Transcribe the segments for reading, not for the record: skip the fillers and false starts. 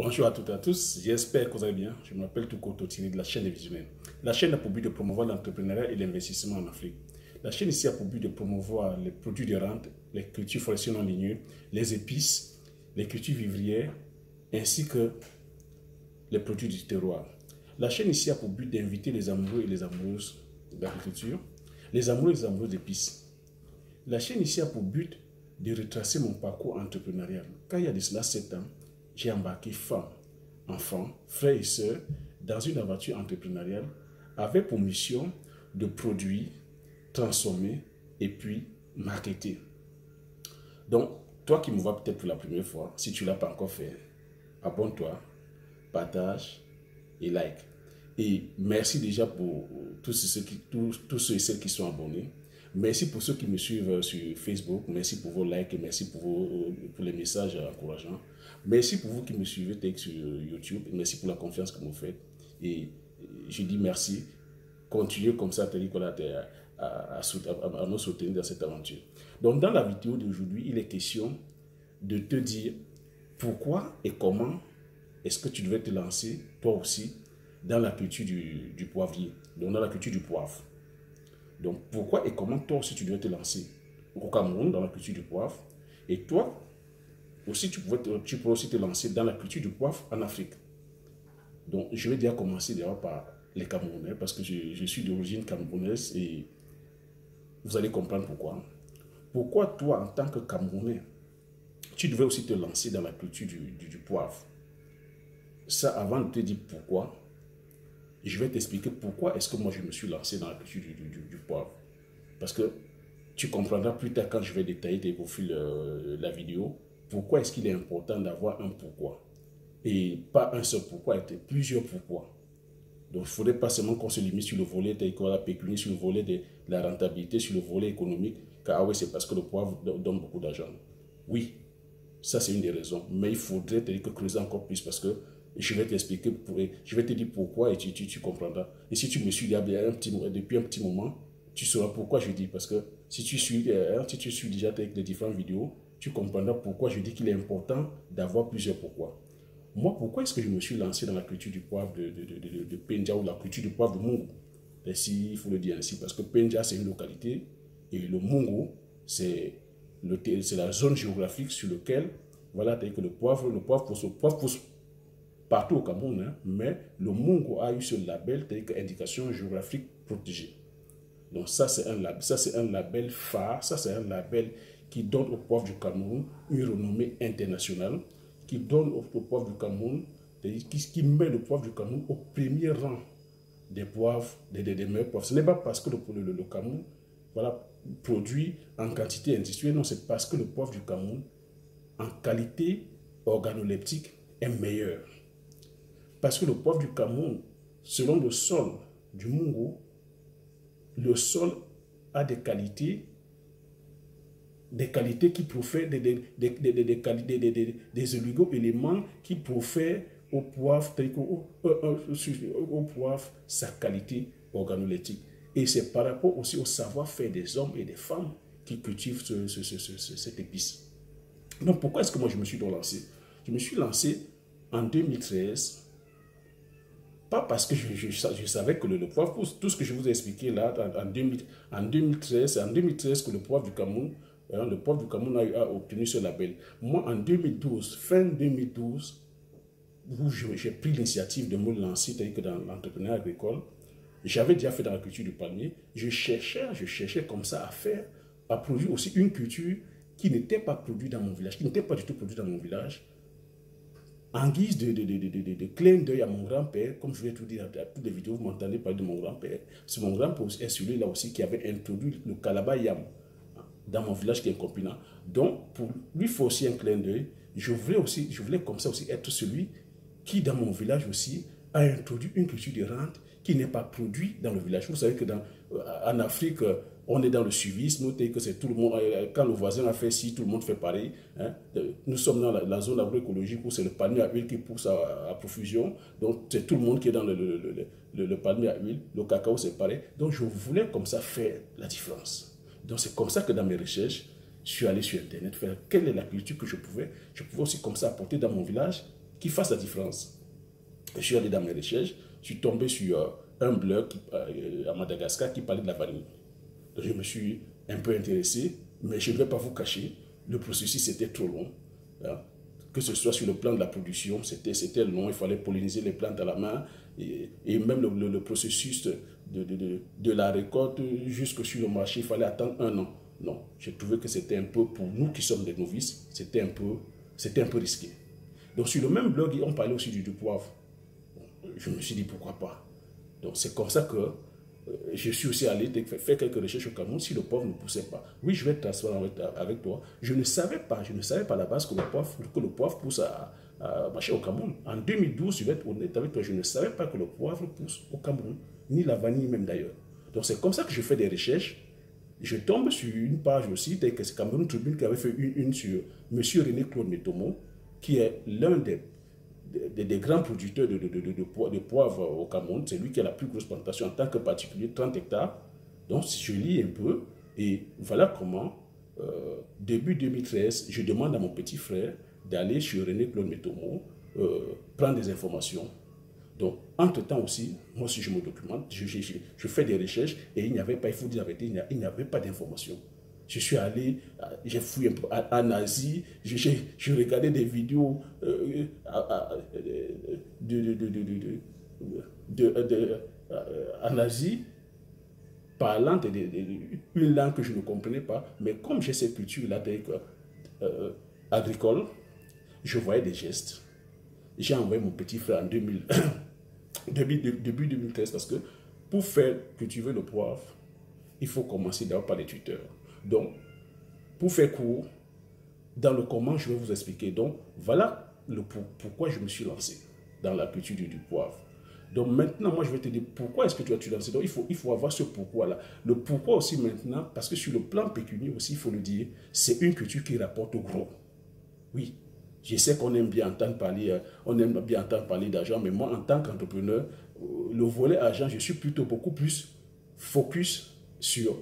Bonjour à toutes et à tous, j'espère que vous allez bien. Je m'appelle Touko Totiri de la chaîne des Visionnaires. La chaîne a pour but de promouvoir l'entrepreneuriat et l'investissement en Afrique. La chaîne ici a pour but de promouvoir les produits de rente, les cultures forestières non ligneuses, les épices, les cultures vivrières, ainsi que les produits du terroir. La chaîne ici a pour but d'inviter les amoureux et les amoureuses d'agriculture, les amoureux et les amoureuses d'épices. La chaîne ici a pour but de retracer mon parcours entrepreneurial. Quand il y a de cela 7 ans, j'ai embarqué femmes, enfants, frères et sœurs dans une aventure entrepreneuriale avec pour mission de produire, transformer et puis marketer. Donc, toi qui me vois peut-être pour la première fois, si tu ne l'as pas encore fait, abonne-toi, partage et like. Et merci déjà pour tous ceux et celles qui sont abonnés. Merci pour ceux qui me suivent sur Facebook. Merci pour vos likes et merci pour les messages encourageants. Merci pour vous qui me suivez sur YouTube. Merci pour la confiance que vous faites. Et je dis merci. Continuez comme ça à nous soutenir dans cette aventure. Donc, dans la vidéo d'aujourd'hui, il est question de te dire pourquoi et comment est-ce que tu devais te lancer, toi aussi, dans la culture du poivrier, donc dans la culture du poivre. Donc, pourquoi et comment toi aussi tu devais te lancer au Cameroun dans la culture du poivre, et toi aussi tu pourrais aussi te lancer dans la culture du poivre en Afrique. Donc, je vais déjà commencer d'abord par les Camerounais, parce que je suis d'origine camerounaise et vous allez comprendre pourquoi. Pourquoi toi, en tant que Camerounais, tu devais aussi te lancer dans la culture du poivre. Ça, avant de te dire pourquoi, je vais t'expliquer pourquoi est-ce que moi je me suis lancé dans la culture du poivre. Parce que tu comprendras plus tard quand je vais détailler tes profils la vidéo, pourquoi est-ce qu'il est important d'avoir un pourquoi. Et pas un seul pourquoi, et plusieurs pourquoi. Donc il ne faudrait pas seulement qu'on se limite sur le volet pécuniaire, sur le volet de la rentabilité, sur le volet économique, car ah oui, c'est parce que le poivre donne beaucoup d'argent. Oui, ça c'est une des raisons, mais il faudrait creuser encore plus parce que je vais t'expliquer, je vais te dire pourquoi et tu comprendras. Et si tu me suis depuis un petit moment, tu sauras pourquoi je dis. Parce que si tu suis déjà avec les différentes vidéos, tu comprendras pourquoi je dis qu'il est important d'avoir plusieurs pourquoi. Moi, pourquoi est-ce que je me suis lancé dans la culture du poivre de Penja ou la culture du poivre de Mungo? Il faut le dire ainsi, parce que Penja, c'est une localité et le Mungo, c'est la zone géographique sur laquelle, voilà, que le poivre pousse partout au Cameroun, hein, mais le Mungo a eu ce label, indication géographique protégée. Donc ça, c'est un label phare, ça c'est un label qui donne au poivre du Cameroun une renommée internationale, qui donne au poivre du Cameroun, qui met le poivre du Cameroun au premier rang des poivres, des meilleurs poivres. Ce n'est pas parce que le Cameroun, voilà, produit en quantité industrielle, non, c'est parce que le poivre du Cameroun, en qualité organoleptique, est meilleur. Parce que le poivre du Cameroun, selon le sol du Mungo, le sol a des qualités qui profèrent des oligo-éléments qui profèrent au poivre, sa qualité organoleptique. Et c'est par rapport aussi au savoir-faire des hommes et des femmes qui cultivent cette épice. Donc pourquoi est-ce que moi je me suis donc lancé? Je me suis lancé en 2013, pas parce que je savais que le poivre pousse. Tout ce que je vous ai expliqué là, en 2013, c'est en 2013 que le poivre du Cameroun a obtenu ce label. Moi, en 2012, fin 2012, où j'ai pris l'initiative de me lancer dans l'entrepreneuriat agricole, j'avais déjà fait dans la culture du palmier, je cherchais comme ça à produire aussi une culture qui n'était pas produite dans mon village, qui n'était pas du tout produite dans mon village, en guise de clin d'œil à mon grand-père. Comme je vais tout dire à toutes les vidéos, vous m'entendez parler de mon grand-père. C'est mon grand-père est celui-là aussi qui avait introduit le Kalaba Yam dans mon village qui est Compina. Donc, pour lui faire aussi un clin d'œil, je voulais comme ça aussi être celui qui, dans mon village aussi, a introduit une culture de rente qui n'est pas produite dans le village. Vous savez que en Afrique, on est dans le suivisme, que c'est tout le monde, quand le voisin a fait ci, tout le monde fait pareil. Hein. Nous sommes dans la zone agroécologique où c'est le palmier à huile qui pousse à profusion. Donc, c'est tout le monde qui est dans le palmier à huile. Le cacao, c'est pareil. Donc, je voulais comme ça faire la différence. Donc, c'est comme ça que dans mes recherches, je suis allé sur Internet faire quelle est la culture que je pouvais aussi comme ça apporter dans mon village qui fasse la différence. Je suis allé dans mes recherches, je suis tombé sur un blog à Madagascar qui parlait de la vanille. Donc, je me suis un peu intéressé, mais je ne vais pas vous cacher, le processus était trop long. Hein. Que ce soit sur le plan de la production, c'était long, il fallait polliniser les plantes à la main, et même le processus de la récolte jusque sur le marché, il fallait attendre 1 an. Non, j'ai trouvé que c'était un peu, pour nous qui sommes des novices, c'était un peu risqué. Donc sur le même blog, on parlait aussi du poivre. Je me suis dit pourquoi pas. Donc c'est comme ça que je suis aussi allé faire quelques recherches au Cameroun si le poivre ne poussait pas. Oui, je vais être transparent avec toi. Je ne savais pas à la base que le poivre pousse au Cameroun. En 2012, je vais être honnête avec toi, je ne savais pas que le poivre pousse au Cameroun, ni la vanille même d'ailleurs. Donc c'est comme ça que je fais des recherches. Je tombe sur une page aussi, telle que c'est Cameroun Tribune qui avait fait une sur M. René Claude Métomo, qui est l'un des grands producteurs de poivre au Cameroun. C'est lui qui a la plus grosse plantation en tant que particulier, 30 hectares. Donc, je lis un peu et voilà comment, début 2013, je demande à mon petit frère d'aller chez René Claude Métomo, prendre des informations. Donc, entre-temps aussi, moi aussi je me documente, je fais des recherches et il n'y avait pas, il faut dire la vérité, il n'y avait pas d'informations. Je suis allé, j'ai fouillé un peu en Asie, je regardais des vidéos en Asie, parlant une langue que je ne comprenais pas, mais comme j'ai cette culture-là agricole, je voyais des gestes. J'ai envoyé mon petit frère en début 2013 parce que pour faire cultiver le poivre, il faut commencer d'abord par les tuteurs. Donc, pour faire court, dans le comment, je vais vous expliquer. Donc, voilà pourquoi je me suis lancé dans la culture du poivre. Donc, maintenant, moi, je vais te dire pourquoi est-ce que tu as te lancé. Donc, il faut avoir ce pourquoi-là. Le pourquoi aussi maintenant, parce que sur le plan pécunier aussi, il faut le dire, c'est une culture qui rapporte au gros. Oui, je sais qu'on aime bien entendre parler d'argent, mais moi, en tant qu'entrepreneur, le volet argent, je suis plutôt beaucoup plus focus sur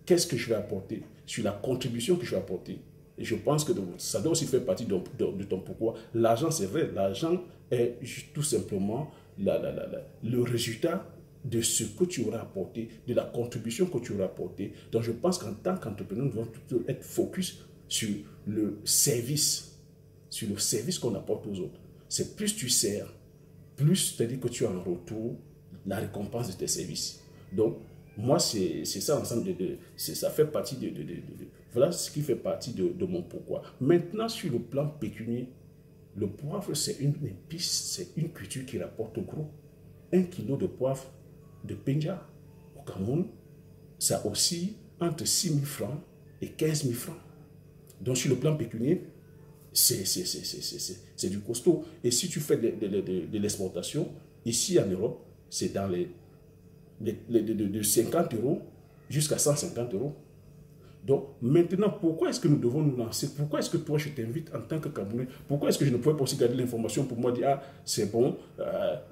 qu'est-ce que je vais apporter, sur la contribution que je vais apporter. Et je pense que ça doit aussi faire partie de ton pourquoi. L'argent, c'est vrai, l'argent est tout simplement le résultat de ce que tu auras apporté, de la contribution que tu auras apportée. Donc, je pense qu'en tant qu'entrepreneur, nous devons plutôt être focus sur le service qu'on apporte aux autres. C'est plus tu sers, plus c'est-à-dire que tu as en retour la récompense de tes services. Donc, moi, c'est ça ensemble ça fait partie voilà ce qui fait partie de mon pourquoi. Maintenant, sur le plan pécunier, le poivre, c'est une épice, c'est une culture qui rapporte gros. 1 kilo de poivre de Penja au Cameroun, ça oscille entre 6 000 francs et 15 000 francs. Donc, sur le plan pécunier, c'est du costaud. Et si tu fais de l'exportation, ici en Europe, c'est dans de 50 € jusqu'à 150 €. Donc maintenant, pourquoi est-ce que nous devons nous lancer? Pourquoi est-ce que toi, je t'invite en tant que Camerounais? Pourquoi est-ce que je ne pourrais pas aussi garder l'information pour moi dire, ah, c'est bon,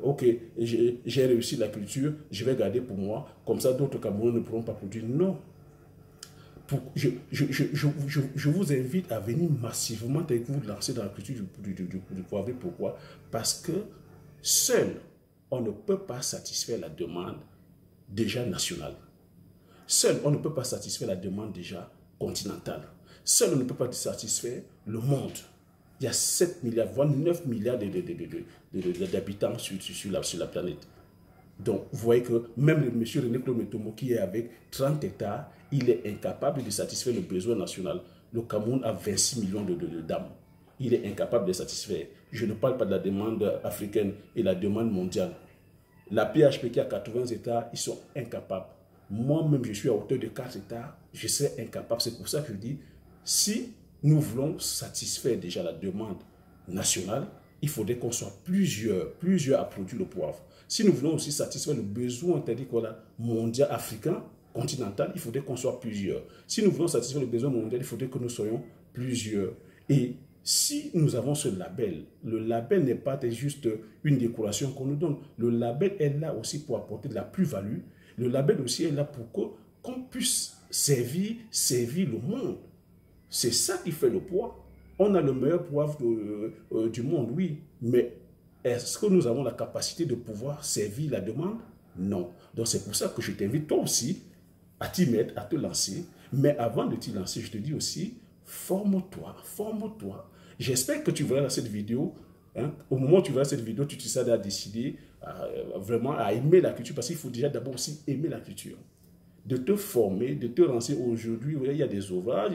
ok, j'ai réussi la culture, je vais garder pour moi, comme ça d'autres Camerounais ne pourront pas produire. Non. Je vous invite à venir massivement avec vous lancer dans la culture du poivre. Pourquoi? Parce que seul, on ne peut pas satisfaire la demande déjà nationale. Seul, on ne peut pas satisfaire la demande déjà continentale. Seul, on ne peut pas satisfaire le monde. Il y a 7 milliards, voire 9 milliards d'habitants sur la planète. Donc, vous voyez que même le monsieur René Claude Métomo qui est avec 30 hectares, il est incapable de satisfaire le besoin national. Le Cameroun a 26 millions d'âmes. Il est incapable de satisfaire. Je ne parle pas de la demande africaine et la demande mondiale. La PHP qui a 80 hectares, ils sont incapables. Moi-même, je suis à hauteur de 4 hectares, je serai incapable. C'est pour ça que je dis, si nous voulons satisfaire déjà la demande nationale, il faudrait qu'on soit plusieurs à produire le poivre. Si nous voulons aussi satisfaire le besoin mondial, africain, continental, il faudrait qu'on soit plusieurs. Si nous voulons satisfaire le besoin mondial, il faudrait que nous soyons plusieurs. Et si nous avons ce label, le label n'est pas juste une décoration qu'on nous donne. Le label est là aussi pour apporter de la plus-value. Le label aussi est là pour qu'on puisse servir le monde. C'est ça qui fait le poids. On a le meilleur poivre du monde, oui. Mais est-ce que nous avons la capacité de pouvoir servir la demande? Non. Donc c'est pour ça que je t'invite toi aussi à t'y mettre, à te lancer. Mais avant de t'y lancer, je te dis aussi, forme-toi, forme-toi. J'espère que tu verras cette vidéo. Hein, au moment où tu verras cette vidéo, tu te seras décidé vraiment à aimer la culture, parce qu'il faut déjà d'abord aussi aimer la culture. De te former, de te renseigner. Aujourd'hui, il y a des ouvrages,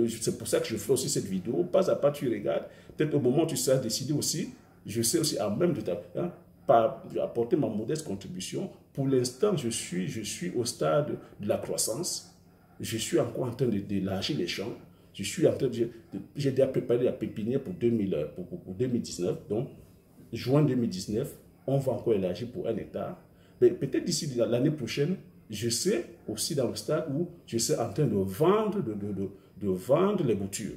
c'est pour ça que je fais aussi cette vidéo. Pas à pas, tu regardes. Peut-être au moment où tu seras décidé aussi, je sais aussi à même de apporter ma modeste contribution. Pour l'instant, je suis au stade de la croissance. Je suis encore en train d'élargir les champs. Je suis en train j'ai déjà préparé la pépinière pour 2019. Donc, juin 2019, on va encore élargir pour 1 hectare. Mais peut-être d'ici l'année prochaine, je serai aussi dans le stade où je serai en train de vendre, de vendre les boutures.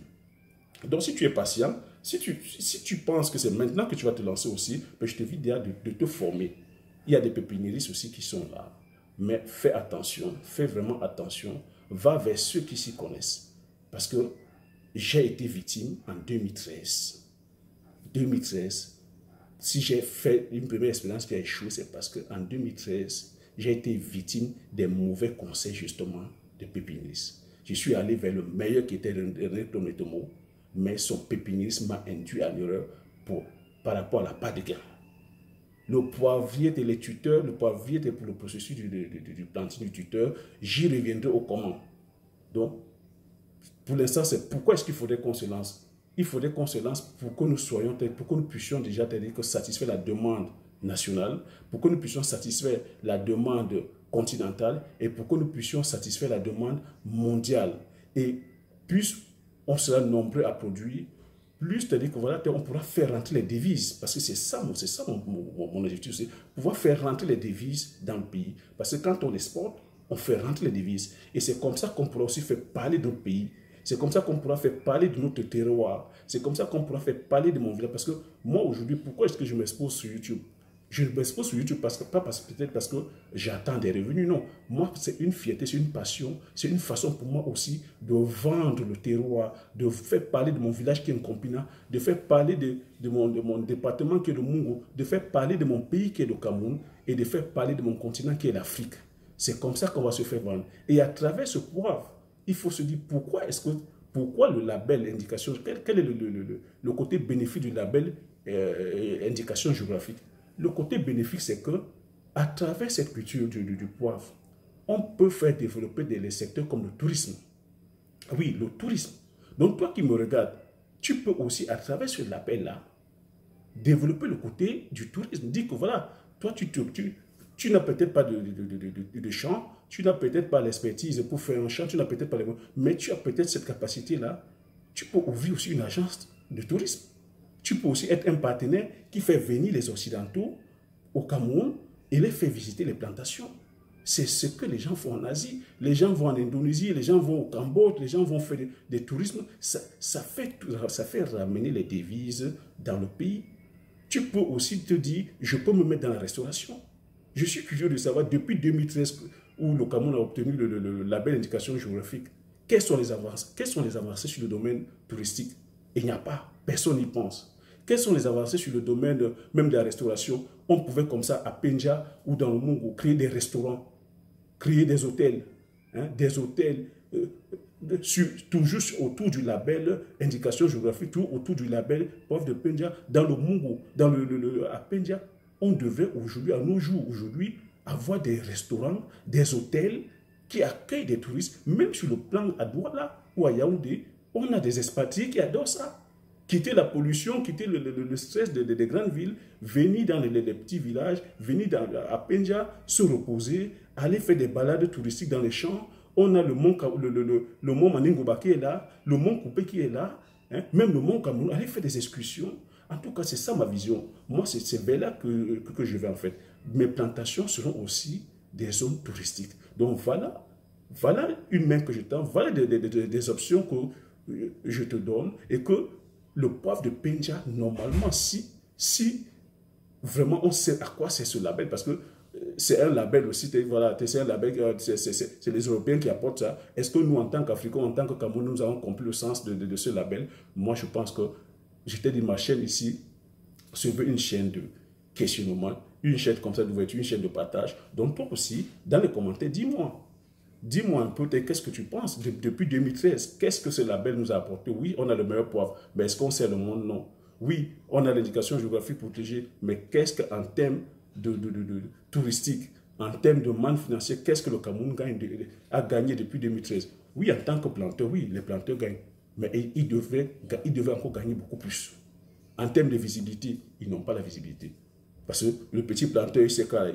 Donc, si tu es patient, si tu penses que c'est maintenant que tu vas te lancer aussi, ben, je t'invite déjà de te former. Il y a des pépiniéristes aussi qui sont là. Mais fais attention, fais vraiment attention. Va vers ceux qui s'y connaissent. Parce que j'ai été victime en 2013. 2013, si j'ai fait une première expérience qui a échoué, c'est parce qu'en 2013, j'ai été victime des mauvais conseils justement de pépiniéristes. Je suis allé vers le meilleur qui était René Tometomo, mais son pépiniériste m'a induit à l'erreur par rapport à la part de gain. Le poivrier était les tuteurs, le poivrier était pour le processus du planting du tuteur. J'y reviendrai au comment. Donc, pour l'instant, c'est pourquoi est-ce qu'il faudrait qu'on se lance? Il faudrait qu'on se lance pour que nous soyons, pour que nous puissions déjà satisfaire la demande nationale, pour que nous puissions satisfaire la demande continentale et pour que nous puissions satisfaire la demande mondiale. Et plus on sera nombreux à produire, plus c'est-à-dire que voilà, on pourra faire rentrer les devises, parce que c'est ça mon objectif, c'est pouvoir faire rentrer les devises dans le pays. Parce que quand on exporte, on fait rentrer les devises. Et c'est comme ça qu'on pourra aussi faire parler de notre pays. C'est comme ça qu'on pourra faire parler de notre terroir. C'est comme ça qu'on pourra faire parler de mon village. Parce que moi, aujourd'hui, pourquoi est-ce que je m'expose sur YouTube? Je m'expose sur YouTube peut-être parce que j'attends des revenus. Non, moi, c'est une fierté, c'est une passion. C'est une façon pour moi aussi de vendre le terroir, de faire parler de mon village qui est Nkompina, de faire parler de mon département qui est le Mungo, de faire parler de mon pays qui est le Cameroun et de faire parler de mon continent qui est l'Afrique. C'est comme ça qu'on va se faire vendre. Et à travers ce poivre, il faut se dire pourquoi le label indication, quel est le côté bénéfique du label indication géographique? Le côté bénéfique, c'est que à travers cette culture du poivre, on peut faire développer des secteurs comme le tourisme. Oui, le tourisme. Donc toi qui me regardes, tu peux aussi à travers ce label-là, développer le côté du tourisme. Dis que voilà, toi tu n'as peut-être pas de champ, tu n'as peut-être pas l'expertise pour faire un champ, tu n'as peut-être pas les moyens, mais tu as peut-être cette capacité-là. Tu peux ouvrir aussi une agence de tourisme. Tu peux aussi être un partenaire qui fait venir les Occidentaux au Cameroun et les fait visiter les plantations. C'est ce que les gens font en Asie. Les gens vont en Indonésie, les gens vont au Cambodge, les gens vont faire des tourismes. Ça fait ramener les devises dans le pays. Tu peux aussi te dire, je peux me mettre dans la restauration. Je suis curieux de savoir, depuis 2013, où le Cameroun a obtenu le label indication géographique, quelles sont les avancées sur le domaine touristique? Il n'y a pas. Personne n'y pense. Quelles sont les avancées sur le domaine même de la restauration? On pouvait comme ça à Penja ou dans le Mungo créer des restaurants, créer des hôtels, toujours autour du label indication géographique, tout autour du label poivre de Penja, dans le Mungo, à Penja. On devrait aujourd'hui, à nos jours aujourd'hui, avoir des restaurants, des hôtels qui accueillent des touristes, même sur le plan à Douala ou à Yaoundé, on a des expatriés qui adorent ça. Quitter la pollution, quitter le stress des grandes villes, venir dans les petits villages, venir à Penja, se reposer, aller faire des balades touristiques dans les champs. On a le mont Maningoba qui est là, le mont Coupé qui est là, hein, même le mont Cameroun, aller faire des excursions. En tout cas, c'est ça ma vision. Moi, c'est vers là que je vais en fait. Mes plantations seront aussi des zones touristiques. Donc voilà une main que je tends, voilà des options que je te donne et que le poivre de Penja, normalement, si vraiment on sait à quoi c'est ce label, parce que c'est un label aussi, voilà, c'est un label, c'est les Européens qui apportent ça. Est-ce que nous, en tant qu'Africains, en tant que Cameroun, nous avons compris le sens de ce label? Moi, je pense que, je t'ai dit, ma chaîne ici se veut une chaîne de questionnement, une chaîne comme ça d'ouverture, une chaîne de partage. Donc toi aussi, dans les commentaires, dis-moi un peu, qu'est-ce que tu penses depuis 2013? Qu'est-ce que ce label nous a apporté? Oui, on a le meilleur poivre, mais est-ce qu'on sert le monde? Non. Oui, on a l'indication géographique protégée, mais qu'est-ce qu'en termes de touristique, en termes de manne financière, qu'est-ce que le Cameroun a gagné depuis 2013? Oui, en tant que planteur, oui, les planteurs gagnent, mais ils devaient encore gagner beaucoup plus. En termes de visibilité, ils n'ont pas la visibilité. Parce que le petit planteur,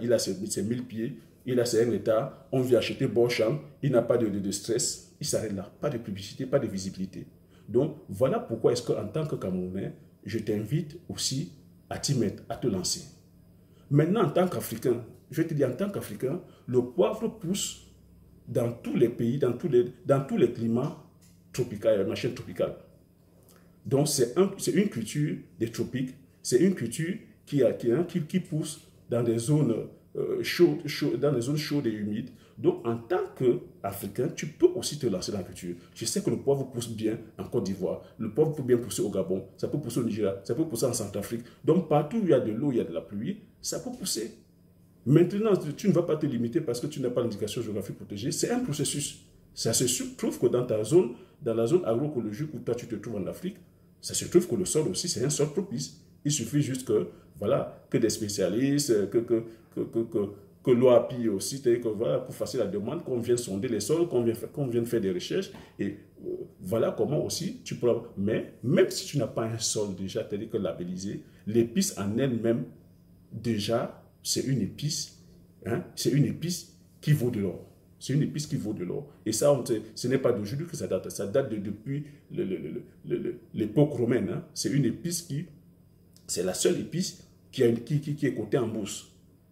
il a ses 1000 pieds, il a ses 1 hectare, on vient acheter bon champ, il n'a pas de stress, il s'arrête là. Pas de publicité, pas de visibilité. Donc, voilà pourquoi est-ce qu'en tant que Camerounais, je t'invite aussi à t'y mettre, à te lancer. Maintenant, en tant qu'Africain, je vais te dire, en tant qu'Africain, le poivre pousse dans tous les pays, dans tous les climats tropicaux, la chaîne tropicale. Donc, c'est une culture des tropiques, c'est une culture qui pousse dans des zones chaudes et humides. Donc, en tant qu'Africain, tu peux aussi te lancer dans la culture. Je sais que le poivre pousse bien en Côte d'Ivoire, le poivre peut bien pousser au Gabon, ça peut pousser au Nigeria, ça peut pousser en Centrafrique. Donc, partout où il y a de l'eau, il y a de la pluie, ça peut pousser. Maintenant, tu ne vas pas te limiter parce que tu n'as pas l'indication géographique protégée. C'est un processus. Ça se trouve que dans la zone agroécologique où toi tu te trouves en Afrique, ça se trouve que le sol aussi, c'est un sol propice. Il suffit juste que des spécialistes, que l'OAPI aussi, voilà, pour faire la demande, qu'on vienne sonder les sols, qu'on vienne faire des recherches. Et voilà comment aussi tu pourras. Mais même si tu n'as pas un sol déjà, c'est-à-dire que labellisé, l'épice en elle-même, déjà, c'est une épice, hein, c'est une épice qui vaut de l'or. C'est une épice qui vaut de l'or. Et ça, ce n'est pas d'aujourd'hui que ça date. Ça date depuis l'époque romaine. Hein. C'est une épice c'est la seule épice qui est cotée en bourse.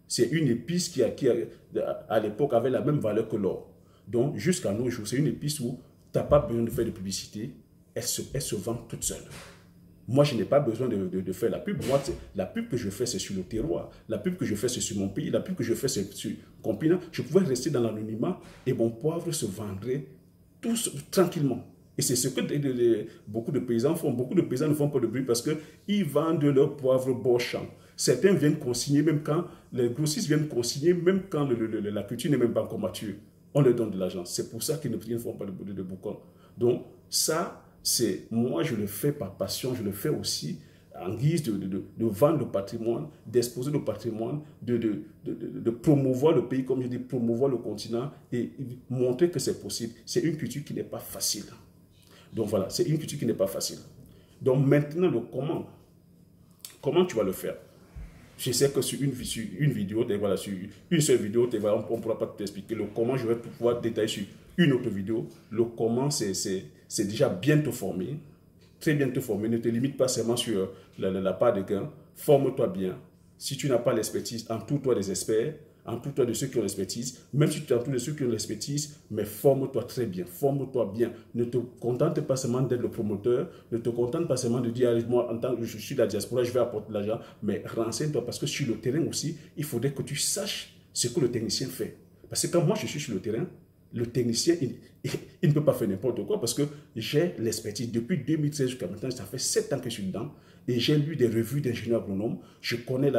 C'est une épice qui, à l'époque, avait la même valeur que l'or. Donc, jusqu'à nos jours, c'est une épice où tu n'as pas besoin de faire de publicité. Elle se vend toute seule. Moi, je n'ai pas besoin de faire la pub. Moi, la pub que je fais, c'est sur le terroir. La pub que je fais, c'est sur mon pays. La pub que je fais, c'est sur Compina. Je pouvais rester dans l'anonymat et mon poivre se vendrait tous tranquillement. Et c'est ce que beaucoup de paysans font. Beaucoup de paysans ne font pas de bruit parce qu'ils vendent leur poivre bon champ. Certains viennent consigner, même quand les grossistes viennent consigner, même quand la culture n'est même pas encore mature. On leur donne de l'argent. C'est pour ça qu'ils ne font pas de boucan. Donc, ça, moi, je le fais par passion, je le fais aussi en guise de vendre le patrimoine, d'exposer le patrimoine, de promouvoir le pays, comme je dis, promouvoir le continent et montrer que c'est possible. C'est une culture qui n'est pas facile. Donc voilà, c'est une culture qui n'est pas facile. Donc maintenant, le comment tu vas le faire? Je sais que sur une vidéo, voilà, sur une seule vidéo, voilà, on ne pourra pas t'expliquer le comment. Je vais pouvoir détailler sur une autre vidéo. Le comment, c'est déjà bien te former, très bien te former. Ne te limite pas seulement sur la part de gain. Forme-toi bien. Si tu n'as pas l'expertise, entoure-toi des experts, entoure-toi de ceux qui ont l'expertise. Même si tu t'entoures de ceux qui ont l'expertise, mais forme-toi très bien, forme-toi bien. Ne te contente pas seulement d'être le promoteur, ne te contente pas seulement de dire, moi, en tant que je suis de la diaspora, je vais apporter de l'argent, mais renseigne-toi parce que sur le terrain aussi, il faudrait que tu saches ce que le technicien fait. Parce que quand moi je suis sur le terrain, le technicien, il ne peut pas faire n'importe quoi parce que j'ai l'expertise. Depuis 2013 jusqu'à maintenant, ça fait 7 ans que je suis dedans et j'ai lu des revues d'ingénieurs agronomes. Je connais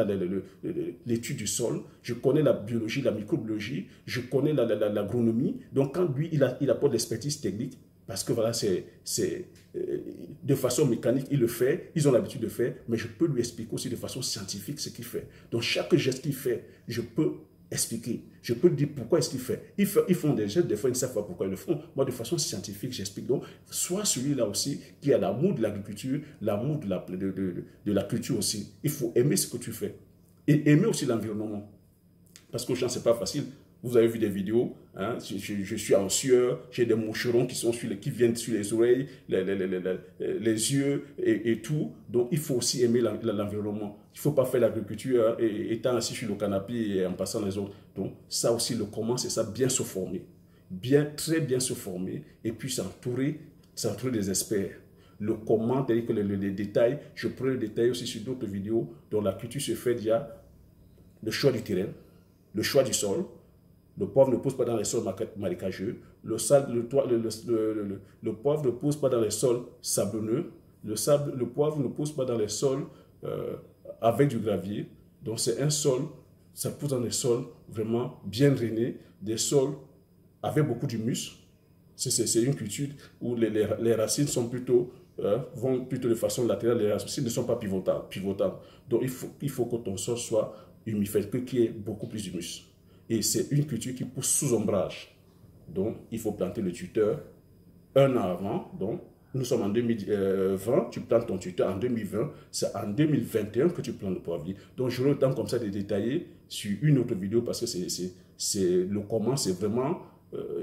l'étude du sol, je connais la biologie, la microbiologie, je connais l'agronomie. Donc, quand lui, il apporte l'expertise technique, parce que voilà, de façon mécanique, il le fait, ils ont l'habitude de faire, mais je peux lui expliquer aussi de façon scientifique ce qu'il fait. Donc, chaque geste qu'il fait, je peux expliquer. Je peux dire pourquoi est-ce qu'ils font. Ils font des gestes, des fois ils ne savent pas pourquoi ils le font. Moi, de façon scientifique, j'explique. Donc, sois celui-là aussi qui a l'amour de l'agriculture, l'amour de la culture aussi. Il faut aimer ce que tu fais. Et aimer aussi l'environnement. Parce qu'aux gens, ce n'est pas facile. Vous avez vu des vidéos, hein, je suis en sueur, j'ai des moucherons qui viennent sur les oreilles, les yeux et tout. Donc, il faut aussi aimer l'environnement. Il ne faut pas faire l'agriculture étant assis sur le canapé et en passant les autres. Donc, ça aussi, le comment, c'est ça, bien se former. Très bien se former et puis s'entourer des experts. Le comment, c'est-à-dire que les détails, je prends les détails aussi sur d'autres vidéos dont la culture se fait déjà, le choix du terrain, le choix du sol. Le poivre ne pousse pas dans les sols marécageux. Le poivre ne pousse pas dans les sols sablonneux. Le poivre ne pousse pas dans les sols avec du gravier. Donc c'est un sol, ça pousse dans des sols vraiment bien drainés, des sols avec beaucoup d'humus. C'est une culture où les racines sont plutôt, vont plutôt de façon latérale, les racines ne sont pas pivotantes. Donc il faut que ton sol soit humifère, qu'il y ait beaucoup plus d'humus. Et c'est une culture qui pousse sous ombrage. Donc il faut planter le tuteur un an avant. Donc nous sommes en 2020, tu plantes ton tuteur en 2020, c'est en 2021 que tu plantes le poivrier. Donc j'aurai le temps comme ça de détailler sur une autre vidéo parce que c'est le comment, c'est vraiment,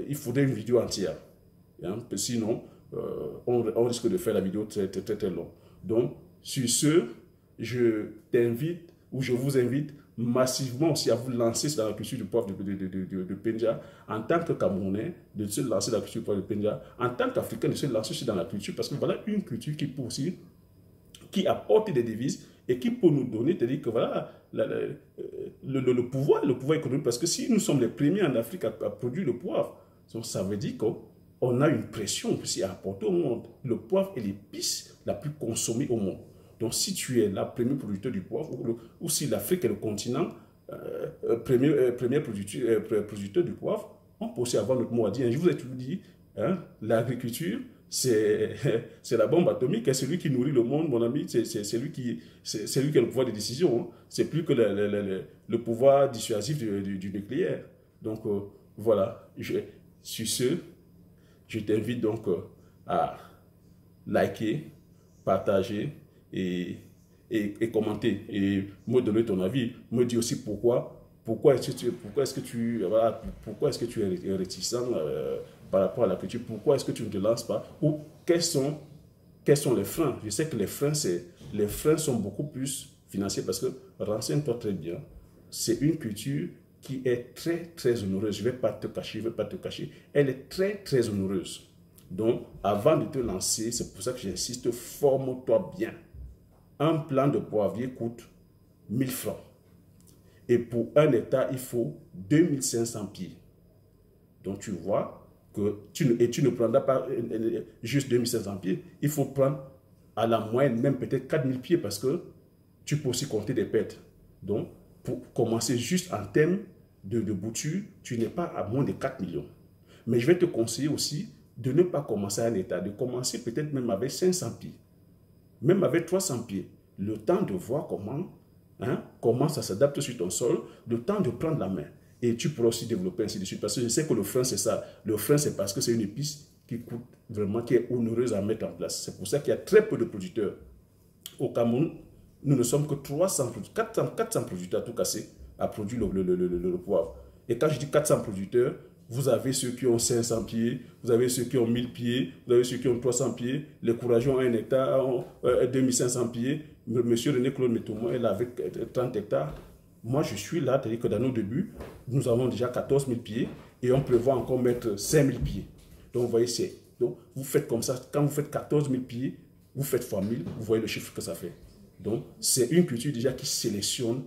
il faudrait une vidéo entière. Hein, sinon, on risque de faire la vidéo très long. Donc sur ce, je t'invite ou je vous invite massivement aussi à vous lancer dans la culture du poivre de Penja, en tant que Camerounais, de se lancer dans la culture du poivre de Penja, en tant qu'Africain, de se lancer aussi dans la culture, parce que voilà une culture qui peut aussi, qui apporte des devises et qui peut nous donner, c'est-à-dire que voilà, le pouvoir économique, parce que si nous sommes les premiers en Afrique à produire le poivre, donc ça veut dire qu'on a une pression aussi à apporter au monde. Le poivre est l'épice la plus consommée au monde. Donc, si tu es le premier producteur du poivre, ou si l'Afrique est le continent premier producteur du poivre, on peut aussi avoir notre mot à dire. Je vous ai toujours dit, hein, l'agriculture, c'est la bombe atomique, c'est lui qui nourrit le monde, mon ami, c'est lui qui a le pouvoir de décision. Hein. C'est plus que le pouvoir dissuasif du nucléaire. Donc, voilà. Sur ce, je t'invite donc à liker, partager, et commenter et me donner ton avis, me dire aussi pourquoi est-ce que tu es réticent par rapport à la culture, pourquoi est-ce que tu ne te lances pas, ou quels sont les freins. Je sais que les freins sont beaucoup plus financiers parce que, renseigne-toi très bien, c'est une culture qui est très onéreuse. Je ne vais pas te cacher, elle est très onéreuse. Donc, avant de te lancer, c'est pour ça que j'insiste, forme-toi bien. Un plant de poivrier coûte 1000 francs. Et pour un hectare, il faut 2500 pieds. Donc, tu vois que tu ne prendras pas juste 2500 pieds. Il faut prendre à la moyenne, même peut-être 4000 pieds parce que tu peux aussi compter des pertes. Donc, pour commencer juste en termes de bouture, tu n'es pas à moins de 4 millions. Mais je vais te conseiller aussi de ne pas commencer à un hectare, de commencer peut-être même avec 500 pieds. Même avec 300 pieds, le temps de voir comment ça s'adapte sur ton sol, le temps de prendre la main. Et tu pourras aussi développer ainsi de suite. Parce que je sais que le frein, c'est ça. Le frein, c'est parce que c'est une épice qui coûte vraiment, qui est onéreuse à mettre en place. C'est pour ça qu'il y a très peu de producteurs. Au Cameroun, nous ne sommes que 400 producteurs tout cassés à produire le poivre. Et quand je dis 400 producteurs, vous avez ceux qui ont 500 pieds, vous avez ceux qui ont 1000 pieds, vous avez ceux qui ont 300 pieds, les courageux ont 1 hectare, ont 2500 pieds. Monsieur René Claude Métoumont est là avec 30 hectares. Moi, je suis là, c'est-à-dire que dans nos débuts, nous avons déjà 14 000 pieds et on prévoit encore mettre 5 000 pieds. Donc, vous voyez, donc, vous faites comme ça. Quand vous faites 14 000 pieds, vous faites fois 1000, vous voyez le chiffre que ça fait. Donc, c'est une culture déjà qui sélectionne,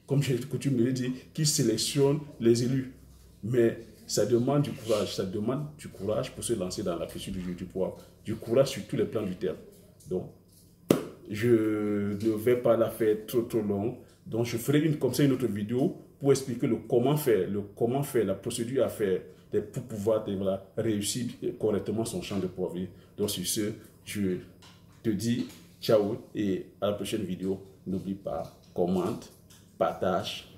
comme j'ai coutume de le dire, qui sélectionne les élus. Mais ça demande du courage, pour se lancer dans la culture du poivre. Du courage sur tous les plans du terme. Donc, je ne vais pas la faire trop longue. Donc, je ferai comme ça une autre vidéo pour expliquer le comment faire, la procédure à faire pour pouvoir réussir correctement son champ de poivrier. Donc, sur ce, je te dis ciao et à la prochaine vidéo. N'oublie pas, commente, partage,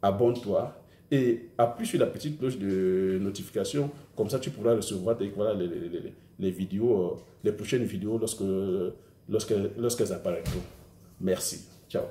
abonne-toi. Et appuie sur la petite cloche de notification, comme ça tu pourras recevoir les vidéos, les prochaines vidéos lorsqu'elles apparaîtront. Merci. Ciao.